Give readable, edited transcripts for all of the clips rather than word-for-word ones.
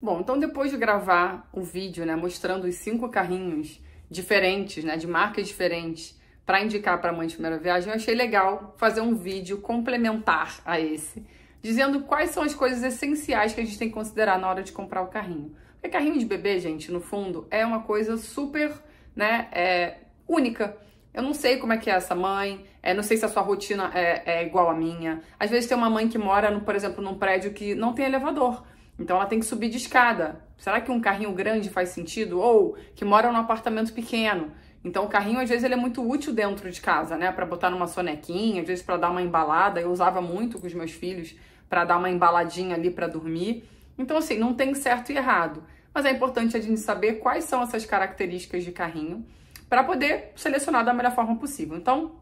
Bom, então depois de gravar o vídeo, né, mostrando os 5 carrinhos diferentes, né, de marcas diferentes, para indicar para a mãe de primeira viagem, eu achei legal fazer um vídeo complementar a esse, dizendo quais são as coisas essenciais que a gente tem que considerar na hora de comprar o carrinho. Porque carrinho de bebê, gente, no fundo, é uma coisa super, né, única. Eu não sei como é que é essa mãe, não sei se a sua rotina é igual à minha. Às vezes tem uma mãe que mora, por exemplo, num prédio que não tem elevador. Então ela tem que subir de escada. Será que um carrinho grande faz sentido? Ou que mora num apartamento pequeno. Então o carrinho, às vezes, ele é muito útil dentro de casa, né? Para botar numa sonequinha, às vezes para dar uma embalada. Eu usava muito com os meus filhos para dar uma embaladinha ali para dormir. Então, assim, não tem certo e errado. Mas é importante a gente saber quais são essas características de carrinho para poder selecionar da melhor forma possível. Então,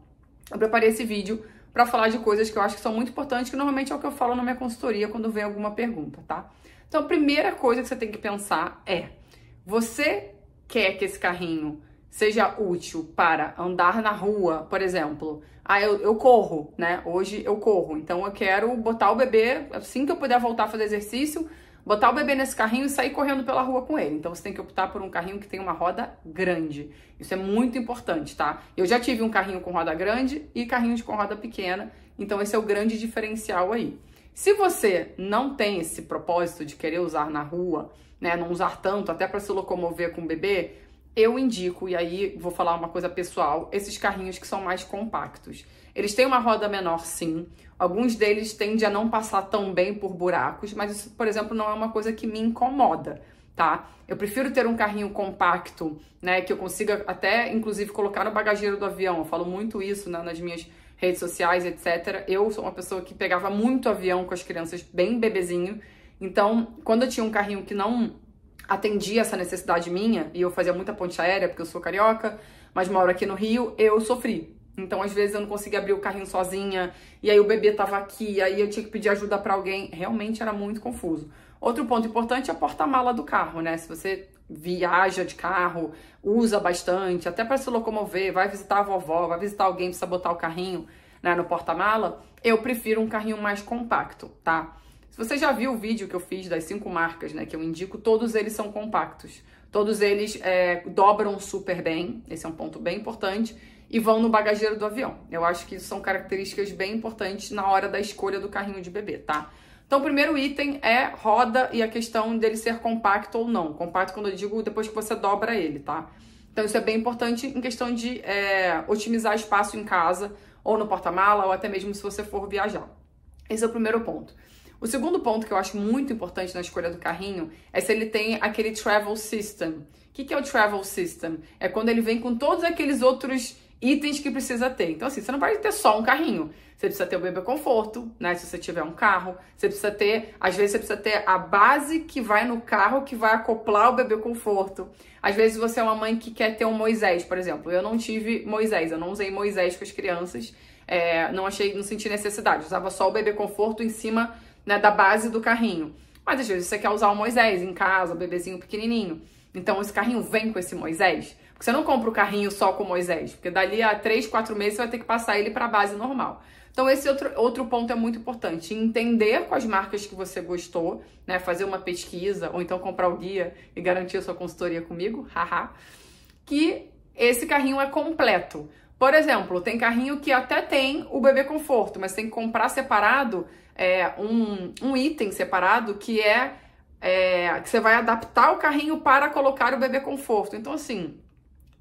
eu preparei esse vídeo para falar de coisas que eu acho que são muito importantes, que normalmente é o que eu falo na minha consultoria quando vem alguma pergunta, tá? Então, a primeira coisa que você tem que pensar é: você quer que esse carrinho seja útil para andar na rua, por exemplo? Eu corro, né? Hoje eu corro, então eu quero botar o bebê, assim que eu puder voltar a fazer exercício, botar o bebê nesse carrinho e sair correndo pela rua com ele. Então você tem que optar por um carrinho que tem uma roda grande. Isso é muito importante, tá? Eu já tive um carrinho com roda grande e carrinhos com roda pequena, então esse é o grande diferencial aí. Se você não tem esse propósito de querer usar na rua, né, não usar tanto, até para se locomover com o bebê, eu indico, e aí vou falar uma coisa pessoal, esses carrinhos que são mais compactos. Eles têm uma roda menor, sim. Alguns deles tendem a não passar tão bem por buracos, mas isso, por exemplo, não é uma coisa que me incomoda, tá? Eu prefiro ter um carrinho compacto, né, que eu consiga até, inclusive, colocar no bagageiro do avião. Eu falo muito isso, né, nas minhas redes sociais, etc. Eu sou uma pessoa que pegava muito avião com as crianças bem bebezinho. Então, quando eu tinha um carrinho que não atendia essa necessidade minha, e eu fazia muita ponte aérea, porque eu sou carioca, mas moro aqui no Rio, eu sofri. Então, às vezes, eu não conseguia abrir o carrinho sozinha, e aí o bebê tava aqui, aí eu tinha que pedir ajuda pra alguém. Realmente era muito confuso. Outro ponto importante é a porta-mala do carro, né? Se você viaja de carro, usa bastante, até para se locomover, vai visitar a vovó, vai visitar alguém, precisa botar o carrinho, né, no porta-mala, eu prefiro um carrinho mais compacto, tá? Se você já viu o vídeo que eu fiz das 5 marcas, né, que eu indico, todos eles são compactos. Todos eles dobram super bem, esse é um ponto bem importante, e vão no bagageiro do avião. Eu acho que isso são características bem importantes na hora da escolha do carrinho de bebê, tá? Então, o primeiro item é roda e a questão dele ser compacto ou não. Compacto, quando eu digo, depois que você dobra ele, tá? Então, isso é bem importante em questão de otimizar espaço em casa, ou no porta-mala, ou até mesmo se você for viajar. Esse é o primeiro ponto. O segundo ponto que eu acho muito importante na escolha do carrinho é se ele tem aquele travel system. O que é o travel system? É quando ele vem com todos aqueles outros itens que precisa ter. Então, assim, você não vai ter só um carrinho. Você precisa ter o bebê conforto, né? Se você tiver um carro. Você precisa ter, às vezes, você precisa ter a base que vai no carro, que vai acoplar o bebê conforto. Às vezes, você é uma mãe que quer ter um Moisés, por exemplo. Eu não tive Moisés, eu não usei Moisés com as crianças. Não senti necessidade. Usava só o bebê conforto em cima, né, da base do carrinho. Mas, às vezes, você quer usar o Moisés em casa, o bebezinho pequenininho. Então, esse carrinho vem com esse Moisés. Porque você não compra o carrinho só com Moisés, porque dali a 3, 4 meses você vai ter que passar ele para a base normal. Então, esse outro ponto é muito importante. Entender quais marcas que você gostou, né? Fazer uma pesquisa, ou então comprar o guia e garantir a sua consultoria comigo, haha, que esse carrinho é completo. Por exemplo, tem carrinho que até tem o bebê conforto, mas tem que comprar separado um item separado que que você vai adaptar o carrinho para colocar o bebê conforto. Então, assim,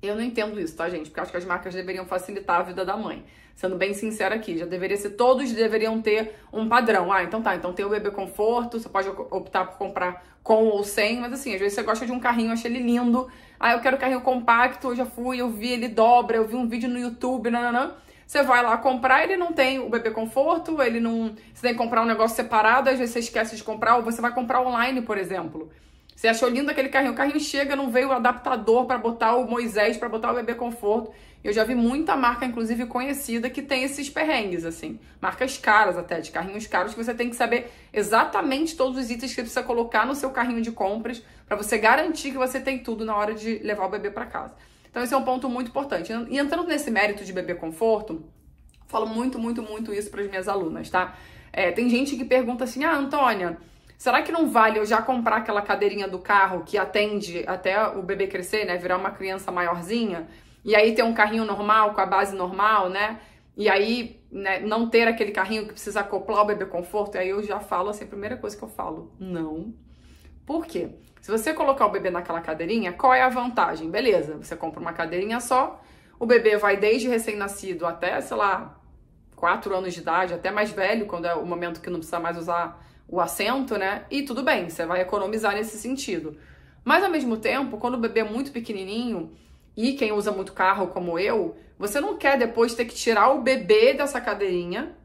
eu não entendo isso, tá, gente? Porque acho que as marcas deveriam facilitar a vida da mãe. Sendo bem sincera aqui, todos deveriam ter um padrão. Então tem o bebê conforto, você pode optar por comprar com ou sem, mas assim, às vezes você gosta de um carrinho, acha ele lindo. Eu quero carrinho compacto, eu vi ele dobra, eu vi um vídeo no YouTube, nananã. Você vai lá comprar, ele não tem o bebê conforto, você tem que comprar um negócio separado, às vezes você esquece de comprar, ou você vai comprar online, por exemplo. Você achou lindo aquele carrinho, o carrinho chega, não veio o adaptador para botar o Moisés, para botar o bebê conforto. Eu já vi muita marca, inclusive conhecida, que tem esses perrengues, assim. Marcas caras até, de carrinhos caros, que você tem que saber exatamente todos os itens que você precisa colocar no seu carrinho de compras, para você garantir que você tem tudo na hora de levar o bebê para casa. Então esse é um ponto muito importante. E entrando nesse mérito de bebê conforto, falo muito, muito, muito isso para as minhas alunas, tá? Tem gente que pergunta assim, Antônia, Será que não vale eu já comprar aquela cadeirinha do carro que atende até o bebê crescer, né? Virar uma criança maiorzinha? E aí ter um carrinho normal, com a base normal, né? E aí, né, não ter aquele carrinho que precisa acoplar o bebê conforto. E aí eu já falo assim, a primeira coisa que eu falo, não. Por quê? Se você colocar o bebê naquela cadeirinha, qual é a vantagem? Beleza, você compra uma cadeirinha só, o bebê vai desde recém-nascido até, sei lá, 4 anos de idade, até mais velho, quando é o momento que não precisa mais usar o assento, né? E tudo bem, você vai economizar nesse sentido. Mas ao mesmo tempo, quando o bebê é muito pequenininho, e quem usa muito carro como eu, você não quer depois ter que tirar o bebê dessa cadeirinha.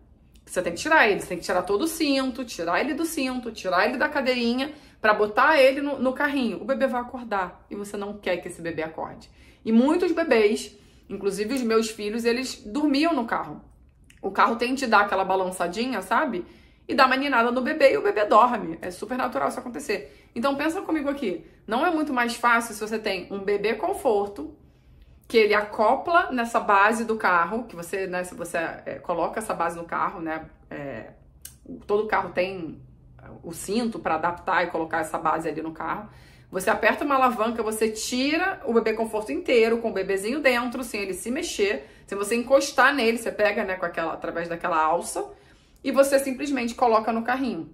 Você tem que tirar ele, você tem que tirar todo o cinto, tirar ele do cinto, tirar ele da cadeirinha, para botar ele no carrinho. O bebê vai acordar e você não quer que esse bebê acorde. E muitos bebês, inclusive os meus filhos, eles dormiam no carro. O carro tem que dar aquela balançadinha, sabe? E dá uma ninada no bebê e o bebê dorme. É super natural isso acontecer. Então pensa comigo aqui. Não é muito mais fácil se você tem um bebê conforto, que ele acopla nessa base do carro, que você, né, se você coloca essa base no carro, né, todo carro tem o cinto para adaptar e colocar essa base ali no carro. Você aperta uma alavanca, você tira o bebê conforto inteiro, com o bebezinho dentro, sem ele se mexer. Se você encostar nele, você pega, né, através daquela alça, e você simplesmente coloca no carrinho.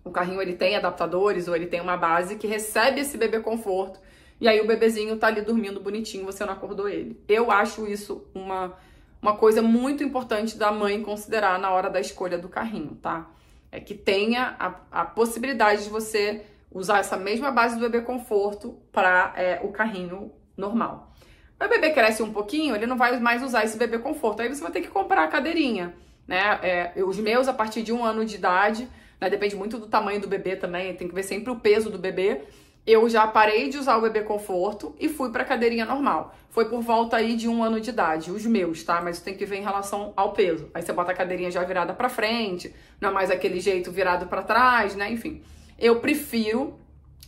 O carrinho, ele tem adaptadores ou ele tem uma base que recebe esse bebê conforto. E aí o bebezinho tá ali dormindo bonitinho, você não acordou ele. Eu acho isso uma coisa muito importante da mãe considerar na hora da escolha do carrinho, tá? É que tenha a possibilidade de você usar essa mesma base do bebê conforto para o carrinho normal. O bebê cresce um pouquinho, ele não vai mais usar esse bebê conforto. Aí você vai ter que comprar a cadeirinha, né? Os meus, a partir de 1 ano de idade, né? Depende muito do tamanho do bebê também, tem que ver sempre o peso do bebê. Eu já parei de usar o bebê conforto e fui pra cadeirinha normal. Foi por volta aí de 1 ano de idade, os meus, tá? Mas tem que ver em relação ao peso. Aí você bota a cadeirinha já virada pra frente, não é mais aquele jeito virado pra trás, né? Enfim, eu prefiro,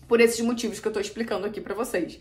por esses motivos que eu tô explicando aqui pra vocês.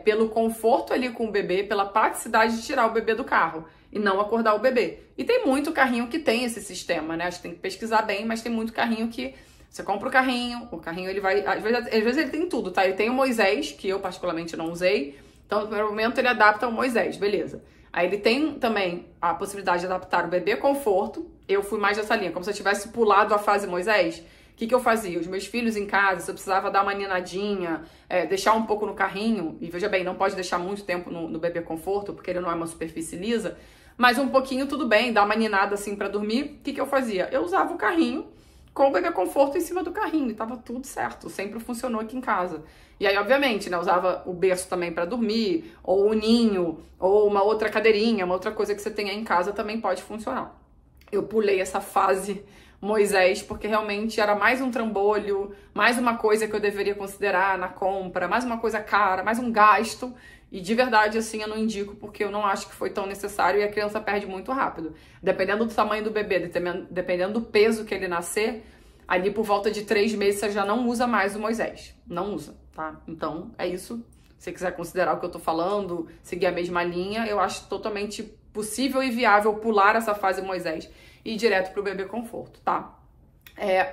Pelo conforto ali com o bebê, pela praticidade de tirar o bebê do carro e não acordar o bebê. E tem muito carrinho que tem esse sistema, né? Acho que tem que pesquisar bem, mas tem muito carrinho que você compra o carrinho ele vai... Às vezes ele tem tudo, tá? Ele tem o Moisés, que eu particularmente não usei. Então, no primeiro momento, ele adapta ao Moisés, beleza. Aí ele tem também a possibilidade de adaptar o bebê conforto. Eu fui mais dessa linha, como se eu tivesse pulado a fase Moisés. O que eu fazia? Os meus filhos em casa, se eu precisava dar uma ninadinha, deixar um pouco no carrinho, e veja bem, não pode deixar muito tempo no bebê conforto, porque ele não é uma superfície lisa, mas um pouquinho tudo bem, dar uma ninada assim pra dormir. O que eu fazia? Eu usava o carrinho com o bebê conforto em cima do carrinho, e tava tudo certo, sempre funcionou aqui em casa. E aí, obviamente, né, usava o berço também para dormir, ou o ninho, ou uma outra cadeirinha, uma outra coisa que você tenha em casa também pode funcionar. Eu pulei essa fase Moisés, porque realmente era mais um trambolho, mais uma coisa que eu deveria considerar na compra, mais uma coisa cara, mais um gasto, e de verdade, assim, eu não indico, porque eu não acho que foi tão necessário e a criança perde muito rápido. Dependendo do tamanho do bebê, dependendo do peso que ele nascer, ali por volta de 3 meses você já não usa mais o Moisés. Não usa, tá? Então, é isso. Se você quiser considerar o que eu tô falando, seguir a mesma linha, eu acho totalmente possível e viável pular essa fase Moisés e ir direto pro bebê conforto, tá?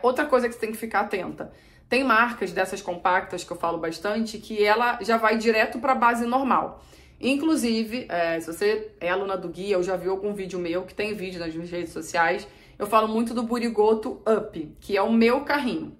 Outra coisa que você tem que ficar atenta. Tem marcas dessas compactas que eu falo bastante que ela já vai direto para a base normal. Inclusive, se você é aluna do guia ou já viu algum vídeo meu, que tem vídeo nas minhas redes sociais, eu falo muito do Burigoto Up, que é o meu carrinho.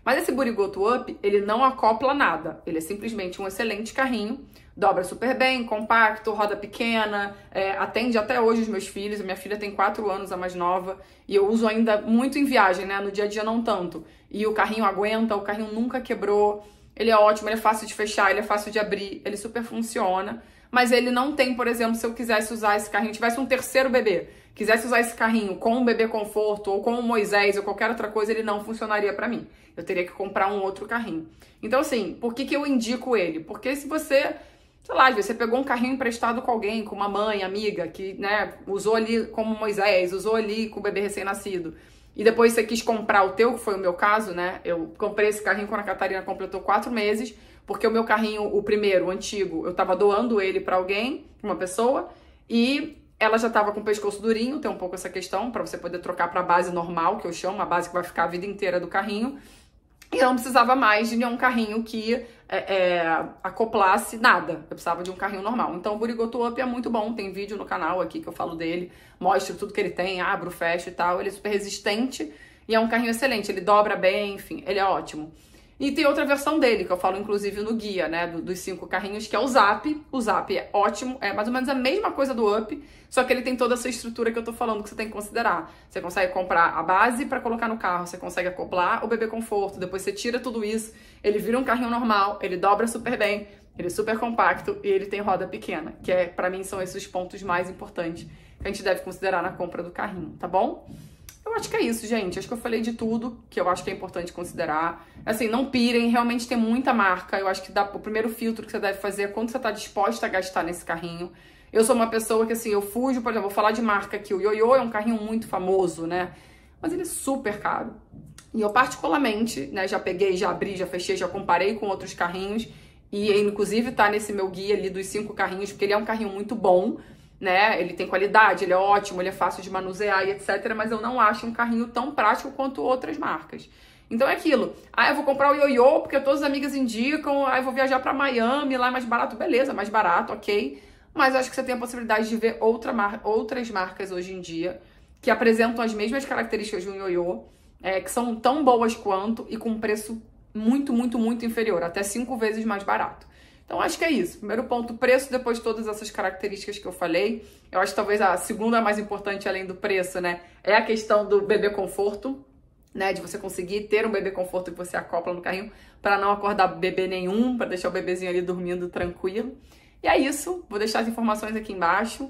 Mas esse Burigoto Up, ele não acopla nada. Ele é simplesmente um excelente carrinho, dobra super bem, compacto, roda pequena, atende até hoje os meus filhos. A minha filha tem 4 anos, a mais nova, e eu uso ainda muito em viagem, né? No dia a dia não tanto. E o carrinho aguenta, o carrinho nunca quebrou, ele é ótimo, ele é fácil de fechar, ele é fácil de abrir, ele super funciona. Mas ele não tem, por exemplo, se eu quisesse usar esse carrinho, tivesse um terceiro bebê, quisesse usar esse carrinho com um bebê conforto, ou com o Moisés, ou qualquer outra coisa, ele não funcionaria pra mim. Eu teria que comprar um outro carrinho. Então, assim, por que eu indico ele? Porque se você, sei lá, você pegou um carrinho emprestado com alguém, com uma mãe, amiga, que, né, usou ali como Moisés, usou ali com o bebê recém-nascido, e depois você quis comprar o teu, que foi o meu caso, né? Eu comprei esse carrinho quando a Catarina completou 4 meses, porque o meu carrinho, o primeiro, o antigo, eu tava doando ele pra alguém, pra uma pessoa, e ela já tava com o pescoço durinho, tem um pouco essa questão, pra você poder trocar pra base normal, que eu chamo, a base que vai ficar a vida inteira do carrinho. E eu não precisava mais de nenhum carrinho que acoplasse nada. Eu precisava de um carrinho normal. Então o Burigoto Up é muito bom. Tem vídeo no canal aqui que eu falo dele. Mostro tudo que ele tem, abro, fecho e tal. Ele é super resistente e é um carrinho excelente. Ele dobra bem, enfim, ele é ótimo. E tem outra versão dele, que eu falo inclusive no guia, né, dos 5 carrinhos, que é o Zap. O Zap é ótimo, é mais ou menos a mesma coisa do Up, só que ele tem toda essa estrutura que eu tô falando que você tem que considerar. Você consegue comprar a base para colocar no carro, você consegue acoplar o bebê conforto, depois você tira tudo isso, ele vira um carrinho normal, ele dobra super bem, ele é super compacto e ele tem roda pequena, que para mim são esses os pontos mais importantes que a gente deve considerar na compra do carrinho, tá bom? Eu acho que é isso, gente. Acho que eu falei de tudo que eu acho que é importante considerar. Assim, não pirem, realmente tem muita marca. Eu acho que o primeiro filtro que você deve fazer é quanto você tá disposta a gastar nesse carrinho. Eu sou uma pessoa que, assim, eu fujo, por exemplo, vou falar de marca aqui. O Yoyo é um carrinho muito famoso, né? Mas ele é super caro. E eu, particularmente, né, já peguei, já abri, já fechei, já comparei com outros carrinhos. E, inclusive, tá nesse meu guia ali dos 5 carrinhos, porque ele é um carrinho muito bom, né? Ele tem qualidade, ele é ótimo, ele é fácil de manusear e etc. Mas eu não acho um carrinho tão prático quanto outras marcas. Então é aquilo. Ah, eu vou comprar o Yoyo porque todas as amigas indicam. Ah, eu vou viajar pra Miami, lá é mais barato. Beleza, mais barato, ok. Mas acho que você tem a possibilidade de ver outras marcas hoje em dia que apresentam as mesmas características de um Yoyo, que são tão boas quanto e com um preço muito, muito, muito inferior. Até 5 vezes mais barato. Então, acho que é isso. Primeiro ponto, preço, depois de todas essas características que eu falei. Eu acho que talvez a segunda mais importante, além do preço, né? É a questão do bebê conforto, né? De você conseguir ter um bebê conforto que você acopla no carrinho para não acordar bebê nenhum, para deixar o bebezinho ali dormindo tranquilo. E é isso. Vou deixar as informações aqui embaixo.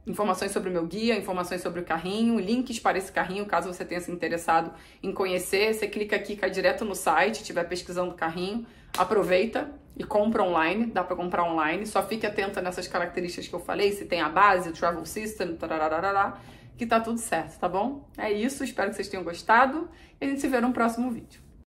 Informações sobre o meu guia, informações sobre o carrinho, links para esse carrinho, caso você tenha se interessado em conhecer. Você clica aqui, cai direto no site, estiver pesquisando o carrinho, aproveita e compra online, dá para comprar online. Só fique atenta nessas características que eu falei, se tem a base, o travel system, que tá tudo certo, tá bom? É isso, espero que vocês tenham gostado e a gente se vê no próximo vídeo.